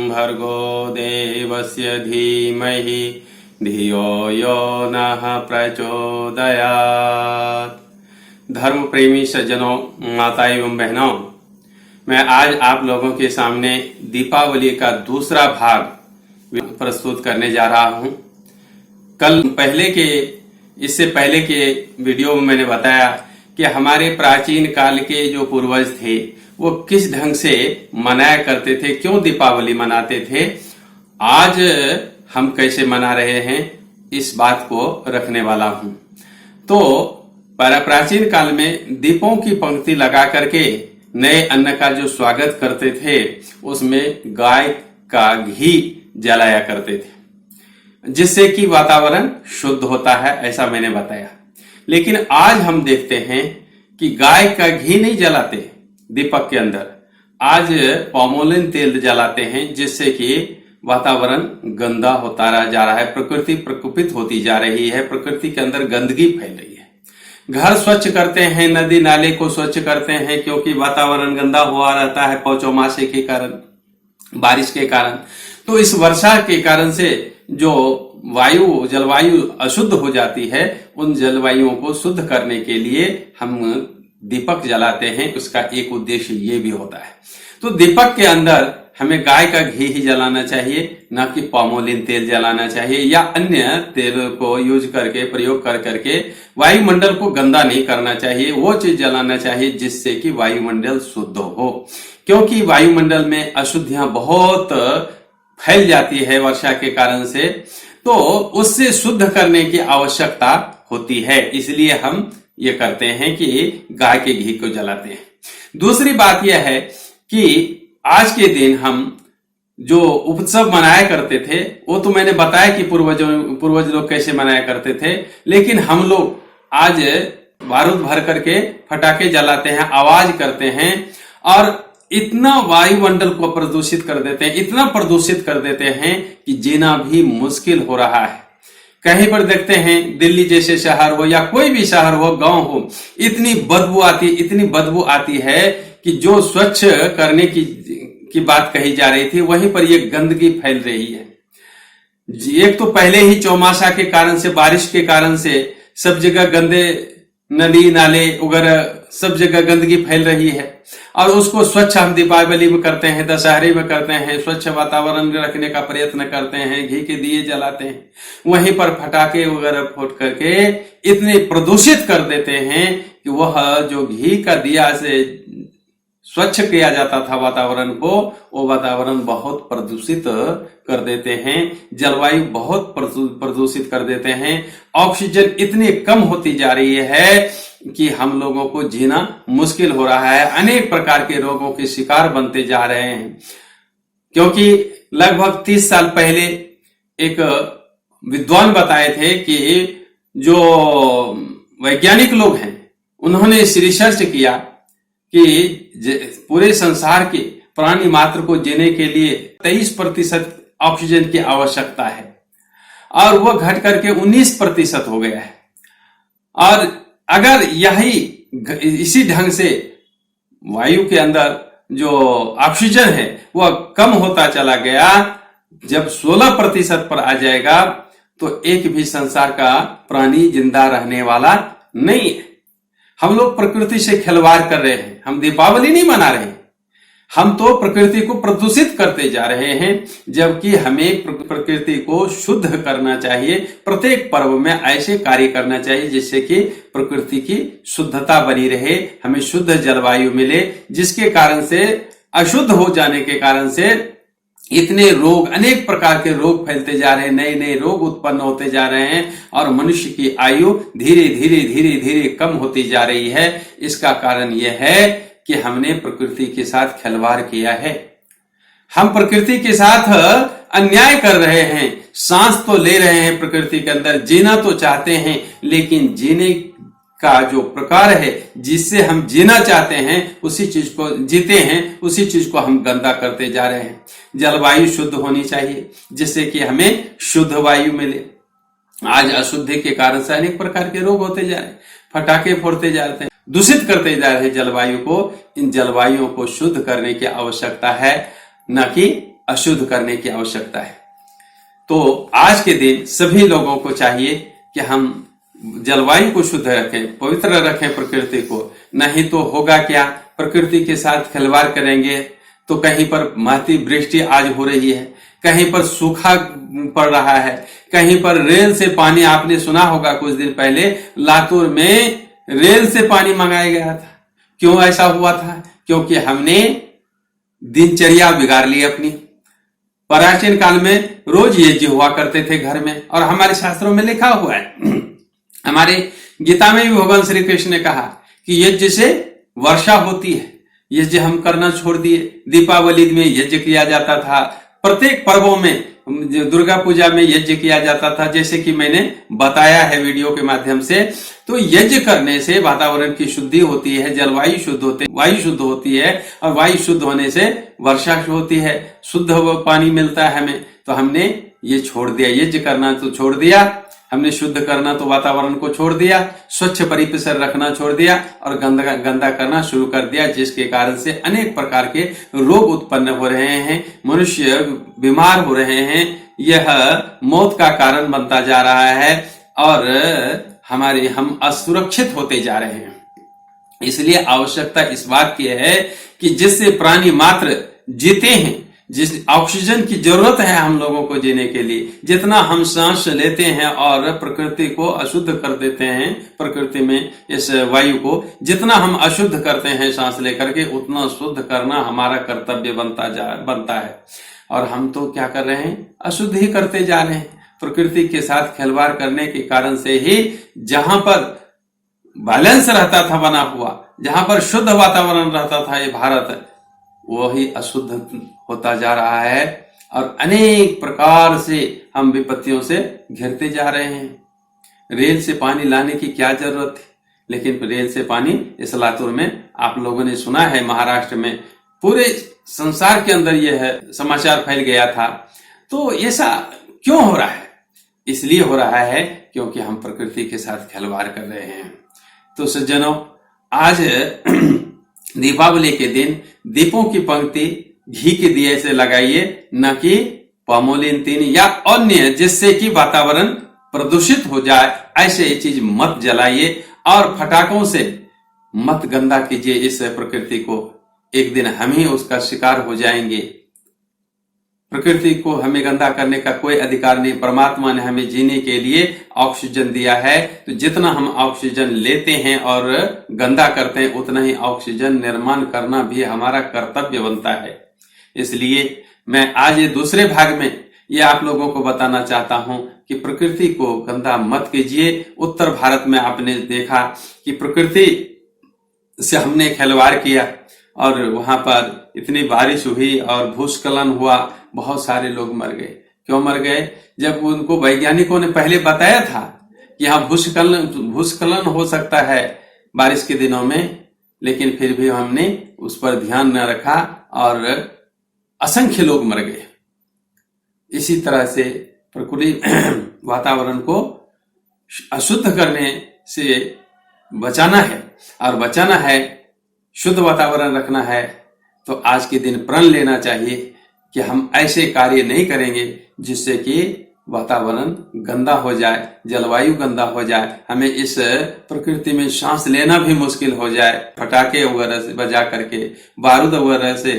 भर्गो देवस्य धीमहि धियो यो नः प्रचोदयात्। धर्म प्रेमी सज्जनों, माता एवं बहनों, मैं आज आप लोगों के सामने दीपावली का दूसरा भाग प्रस्तुत करने जा रहा हूं। इससे पहले के वीडियो में मैंने बताया कि हमारे प्राचीन काल के जो पूर्वज थे वो किस ढंग से मनाया करते थे, क्यों दीपावली मनाते थे। आज हम कैसे मना रहे हैं इस बात को रखने वाला हूं। तो प्राचीन काल में दीपों की पंक्ति लगा करके नए अन्न का जो स्वागत करते थे उसमें गाय का घी जलाया करते थे, जिससे कि वातावरण शुद्ध होता है, ऐसा मैंने बताया। लेकिन आज हम देखते हैं कि गाय का घी नहीं जलाते दीपक के अंदर, आज पामोलिन तेल जलाते हैं, जिससे कि वातावरण गंदा होता जा रहा है, प्रकृति प्रकोपित होती जा रही है, प्रकृति के अंदर गंदगी फैल रही है। घर स्वच्छ करते हैं, नदी नाले को स्वच्छ करते हैं, क्योंकि वातावरण गंदा हुआ रहता है पौचौमासे के कारण, बारिश के कारण। तो इस वर्षा के कारण से जो जलवायु अशुद्ध हो जाती है, उन जलवायुओं को शुद्ध करने के लिए हम दीपक जलाते हैं। उसका एक उद्देश्य ये भी होता है। तो दीपक के अंदर हमें गाय का घी ही जलाना चाहिए, ना कि पामोलिन तेल जलाना चाहिए या अन्य तेल को प्रयोग कर करके वायुमंडल को गंदा नहीं करना चाहिए। वो चीज जलाना चाहिए जिससे कि वायुमंडल शुद्ध हो, क्योंकि वायुमंडल में अशुद्धियां बहुत फैल जाती है वर्षा के कारण से, तो उससे शुद्ध करने की आवश्यकता होती है। इसलिए हम ये करते हैं कि गाय के घी को जलाते हैं। दूसरी बात यह है कि आज के दिन हम जो उत्सव मनाया करते थे वो तो मैंने बताया कि पूर्वज लोग कैसे मनाया करते थे, लेकिन हम लोग आज बारूद भर करके फटाके जलाते हैं, आवाज करते हैं और इतना वायुमंडल को प्रदूषित कर देते हैं, इतना प्रदूषित कर देते हैं कि जीना भी मुश्किल हो रहा है। कहीं पर देखते हैं, दिल्ली जैसे शहर हो या कोई भी शहर हो, गांव हो, इतनी बदबू आती है कि जो स्वच्छ करने की बात कही जा रही थी, वहीं पर ये गंदगी फैल रही है। एक तो पहले ही चौमासा के कारण से, बारिश के कारण से सब जगह गंदे नदी नाले वगैरह सब जगह गंदगी फैल रही है, और उसको स्वच्छ हम दीपावली में करते हैं, दशहरे में करते हैं, स्वच्छ वातावरण रखने का प्रयत्न करते हैं, घी के दिए जलाते हैं, वहीं पर फटाके वगैरह फोड़ करके इतने प्रदूषित कर देते हैं कि वह जो घी का दिया से स्वच्छ किया जाता था वातावरण को, वो वातावरण बहुत प्रदूषित कर देते हैं, जलवायु बहुत प्रदूषित कर देते हैं। ऑक्सीजन इतनी कम होती जा रही है कि हम लोगों को जीना मुश्किल हो रहा है, अनेक प्रकार के रोगों के शिकार बनते जा रहे हैं। क्योंकि लगभग 30 साल पहले एक विद्वान बताए थे कि जो वैज्ञानिक लोग हैं उन्होंने इस रिसर्च किया कि पूरे संसार के प्राणी मात्र को जीने के लिए 23% ऑक्सीजन की आवश्यकता है, और वह घट करके 19% हो गया है। और अगर इसी ढंग से वायु के अंदर जो ऑक्सीजन है वह कम होता चला गया, जब 16% पर आ जाएगा तो एक भी संसार का प्राणी जिंदा रहने वाला नहीं है। हम लोग प्रकृति से खिलवाड़ कर रहे हैं, हम दीपावली नहीं मना रहे हैं, हम तो प्रकृति को प्रदूषित करते जा रहे हैं, जबकि हमें प्रकृति को शुद्ध करना चाहिए। प्रत्येक पर्व में ऐसे कार्य करना चाहिए जिससे कि प्रकृति की शुद्धता बनी रहे, हमें शुद्ध जलवायु मिले, जिसके कारण से अशुद्ध हो जाने के कारण से इतने रोग, अनेक प्रकार के रोग फैलते जा रहे हैं, नए नए रोग उत्पन्न होते जा रहे हैं, और मनुष्य की आयु धीरे धीरे कम होती जा रही है। इसका कारण यह है कि हमने प्रकृति के साथ खिलवाड़ किया है, हम प्रकृति के साथ अन्याय कर रहे हैं। सांस तो ले रहे हैं प्रकृति के अंदर, जीना तो चाहते हैं, लेकिन जीने का जो प्रकार है जिससे हम जीना चाहते हैं उसी चीज को जीते हैं, उसी चीज को हम गंदा करते जा रहे हैं। जलवायु शुद्ध होनी चाहिए जिससे कि हमें शुद्ध वायु मिले। आज अशुद्धि के कारण से अनेक प्रकार के रोग होते जा रहे हैं, फटाके फोड़ते जा रहे हैं, दूषित करते जा रहे हैं जलवायु को। इन जलवायुओं को शुद्ध करने की आवश्यकता है, न कि अशुद्ध करने की आवश्यकता है। तो आज के दिन सभी लोगों को चाहिए कि हम जलवायु को शुद्ध रखें, पवित्र रखें प्रकृति को। नहीं तो होगा क्या, प्रकृति के साथ खिलवाड़ करेंगे तो कहीं पर महती वृष्टि आज हो रही है, कहीं पर सूखा पड़ रहा है, कहीं पर रेल से पानी, आपने सुना होगा कुछ दिन पहले लातूर में रेल से पानी मंगाया गया था। क्यों ऐसा हुआ था? क्योंकि हमने दिनचर्या बिगाड़ ली अपनी। प्राचीन काल में रोज यज्ञ हुआ करते थे घर में, और हमारे शास्त्रों में लिखा हुआ है, हमारे गीता में भी भगवान श्री कृष्ण ने कहा कि यज्ञ से वर्षा होती है। यज्ञ हम करना छोड़ दिए। दीपावली में यज्ञ किया जाता था, प्रत्येक पर्वों में, दुर्गा पूजा में यज्ञ किया जाता था, जैसे कि मैंने बताया है वीडियो के माध्यम से। तो यज्ञ करने से वातावरण की शुद्धि होती है, जलवायु शुद्ध होती है, वायु शुद्ध होती है, और वायु शुद्ध होने से वर्षा होती है, शुद्ध पानी मिलता है हमें। तो हमने ये छोड़ दिया, यज्ञ करना तो छोड़ दिया हमने, शुद्ध करना तो वातावरण को छोड़ दिया, स्वच्छ परिसर रखना छोड़ दिया, और गंदा करना शुरू कर दिया, जिसके कारण से अनेक प्रकार के रोग उत्पन्न हो रहे हैं, मनुष्य बीमार हो रहे हैं। यह मौत का कारण बनता जा रहा है, और हम असुरक्षित होते जा रहे हैं। इसलिए आवश्यकता इस बात की है कि जिससे प्राणी मात्र जीते हैं, जिस ऑक्सीजन की जरूरत है हम लोगों को जीने के लिए, जितना हम सांस लेते हैं और प्रकृति को अशुद्ध कर देते हैं, प्रकृति में इस वायु को जितना हम अशुद्ध करते हैं सांस लेकर के, उतना शुद्ध करना हमारा कर्तव्य बनता है। और हम तो क्या कर रहे हैं, अशुद्ध ही करते जा रहे हैं। प्रकृति के साथ खिलवाड़ करने के कारण से ही जहां पर बैलेंस रहता था बना हुआ, जहां पर शुद्ध वातावरण रहता था ये भारत, वही अशुद्ध होता जा रहा है, और अनेक प्रकार से हम विपत्तियों से घिरते जा रहे हैं। रेल से पानी लाने की क्या जरूरत थी, लेकिन रेल से पानी इस लातूर में आप लोगों ने सुना है, महाराष्ट्र में, पूरे संसार के अंदर यह समाचार फैल गया था। तो ऐसा क्यों हो रहा है? इसलिए हो रहा है क्योंकि हम प्रकृति के साथ खिलवाड़ कर रहे हैं। तो सज्जनों, आज दीपावली के दिन दीपों की पंक्ति घी के दिए से लगाइए, न कि पामोलिन तीन या अन्य जिससे कि वातावरण प्रदूषित हो जाए, ऐसे चीज मत जलाइए, और फटाकों से मत गंदा कीजिए इस प्रकृति को। एक दिन हम ही उसका शिकार हो जाएंगे। प्रकृति को हमें गंदा करने का कोई अधिकार नहीं। परमात्मा ने हमें जीने के लिए ऑक्सीजन दिया है, तो जितना हम ऑक्सीजन लेते हैं और गंदा करते हैं, उतना ही ऑक्सीजन निर्माण करना भी हमारा कर्तव्य बनता है। इसलिए मैं आज ये दूसरे भाग में ये आप लोगों को बताना चाहता हूं कि प्रकृति को गंदा मत कीजिए। उत्तर भारत में आपने देखा कि प्रकृति से हमने खिलवाड़ किया, और वहां पर इतनी बारिश हुई और भूस्खलन हुआ, बहुत सारे लोग मर गए। क्यों मर गए? जब उनको वैज्ञानिकों ने पहले बताया था कि यहाँ भूस्खलन हो सकता है बारिश के दिनों में, लेकिन फिर भी हमने उस पर ध्यान न रखा और असंख्य लोग मर गए। इसी तरह से प्रकृति वातावरण को अशुद्ध करने से बचाना है, और बचाना है, शुद्ध वातावरण रखना है, तो आज के दिन प्रण लेना चाहिए कि हम ऐसे कार्य नहीं करेंगे जिससे कि वातावरण गंदा हो जाए, जलवायु गंदा हो जाए, हमें इस प्रकृति में सांस लेना भी मुश्किल हो जाए। पटाखे वगैरह से बजा करके, बारूद वगैरह से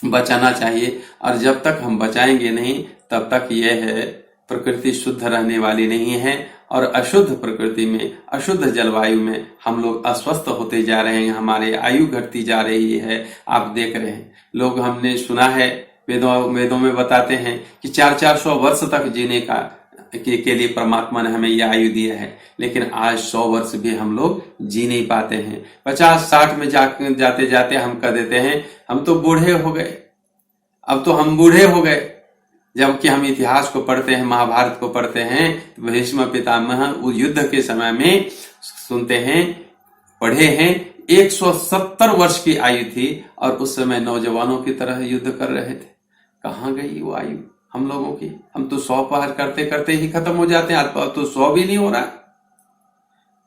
बचाना चाहिए, और जब तक हम बचाएंगे नहीं तब तक यह प्रकृति शुद्ध रहने वाली नहीं है, और अशुद्ध प्रकृति में, अशुद्ध जलवायु में हम लोग अस्वस्थ होते जा रहे हैं, हमारी आयु घटती जा रही है। आप देख रहे हैं, लोग, हमने सुना है, वेदों में बताते हैं कि 400 वर्ष तक जीने के लिए परमात्मा ने हमें यह आयु दिया है, लेकिन आज 100 वर्ष भी हम लोग जी नहीं पाते हैं। 50-60 में जाते जाते हम कह देते हैं हम तो बूढ़े हो गए, अब तो हम बूढ़े हो गए। जबकि हम इतिहास को पढ़ते हैं, महाभारत को पढ़ते हैं, तो भीष्म पितामह उस युद्ध के समय में सुनते हैं, पढ़े हैं, 170 वर्ष की आयु थी, और उस समय नौजवानों की तरह युद्ध कर रहे थे। कहाँ गई वो आयु हम लोगों की? हम तो 100 पार करते करते ही खत्म हो जाते हैं, आज तो 100 भी नहीं हो रहा।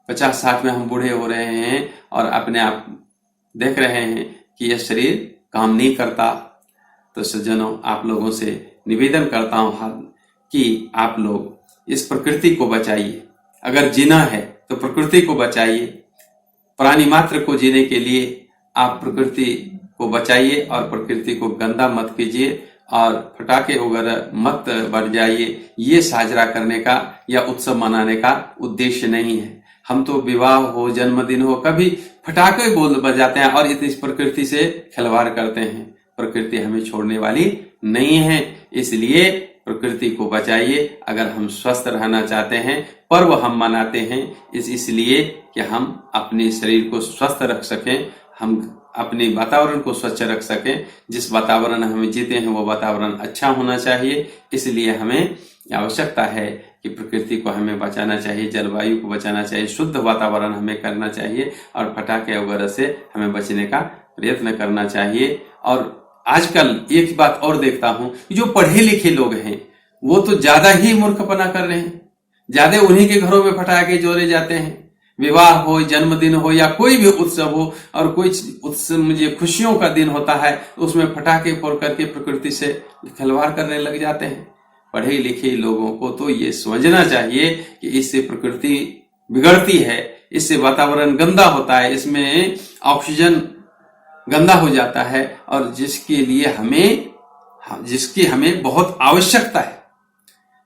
50-60 में हम बूढ़े हो रहे हैं, और अपने आप देख रहे हैं कि यह शरीर काम नहीं करता। तो सज्जनों, आप लोगों से निवेदन करता हूं हाथ कि आप लोग इस प्रकृति को बचाइए। अगर जीना है तो प्रकृति को बचाइए। प्राणी मात्र को जीने के लिए आप प्रकृति को बचाइए और प्रकृति को गंदा मत कीजिए और पटाखे वगैरह मत बजाइए। ये साजरा करने का या उत्सव मनाने का उद्देश्य नहीं है। हम तो विवाह हो, जन्मदिन हो, कभी पटाखे बजाते हैं और इस प्रकृति से खिलवाड़ करते हैं। प्रकृति हमें छोड़ने वाली नहीं है, इसलिए प्रकृति को बचाइए। अगर हम स्वस्थ रहना चाहते हैं, पर्व हम मनाते हैं इसलिए कि हम अपने शरीर को स्वस्थ रख सकें, हम अपने वातावरण को स्वच्छ रख सकें। जिस वातावरण हमें जीते हैं वो वातावरण अच्छा होना चाहिए। इसलिए हमें आवश्यकता है कि प्रकृति को हमें बचाना चाहिए, जलवायु को बचाना चाहिए, शुद्ध वातावरण हमें करना चाहिए और पटाखे वगैरह से हमें बचने का प्रयत्न करना चाहिए। और आजकल एक बात और देखता हूं, जो पढ़े लिखे लोग हैं वो तो ज्यादा ही मूर्खपना कर रहे हैं। ज्यादा उन्हीं के घरों में पटाखे जोड़े जाते हैं। विवाह हो, जन्मदिन हो या कोई भी उत्सव हो और कोई उत्सव मुझे खुशियों का दिन होता है तो उसमें पटाखे फोड़ करके प्रकृति से खिलवाड़ करने लग जाते हैं। पढ़े लिखे लोगों को तो ये समझना चाहिए कि इससे प्रकृति बिगड़ती है, इससे वातावरण गंदा होता है, इसमें ऑक्सीजन गंदा हो जाता है और जिसकी हमें बहुत आवश्यकता है।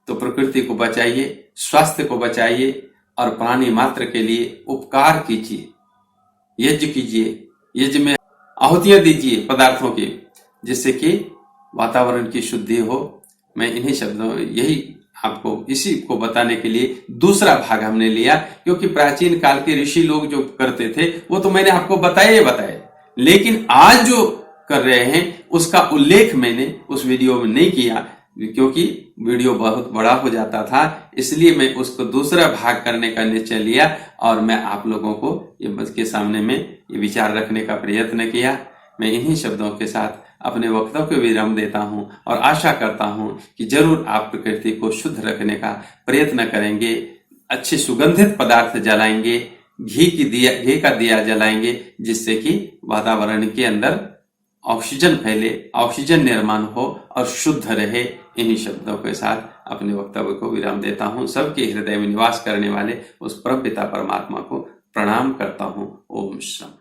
तो प्रकृति को बचाइए, स्वास्थ्य को बचाइए और प्राणी मात्र के लिए उपकार कीजिए, यज्ञ कीजिए, यज्ञ में आहुतियां दीजिए पदार्थों की, जिससे कि वातावरण की शुद्धि हो। मैं इन्हीं शब्दों यही आपको इसी को बताने के लिए दूसरा भाग हमने लिया, क्योंकि प्राचीन काल के ऋषि लोग जो करते थे वो तो मैंने आपको बताए, लेकिन आज जो कर रहे हैं उसका उल्लेख मैंने उस वीडियो में नहीं किया, क्योंकि वीडियो बहुत बड़ा हो जाता था। इसलिए मैं उसको दूसरा भाग करने का निश्चय लिया और मैं आप लोगों को के सामने में ये विचार रखने का प्रयत्न किया। मैं इन्हीं शब्दों के साथ अपने वक्तव्य को विराम देता हूं और आशा करता हूं कि जरूर आप प्रकृति को शुद्ध रखने का प्रयत्न करेंगे। अच्छे सुगंधित पदार्थ जलाएंगे, घी का दिया जलाएंगे, जिससे कि वातावरण के अंदर ऑक्सीजन फैले, ऑक्सीजन निर्माण हो और शुद्ध रहे। इन्हीं शब्दों के साथ अपने वक्तव्य को विराम देता हूं। सबके हृदय में निवास करने वाले उस परम पिता परमात्मा को प्रणाम करता हूं। ओम शांति।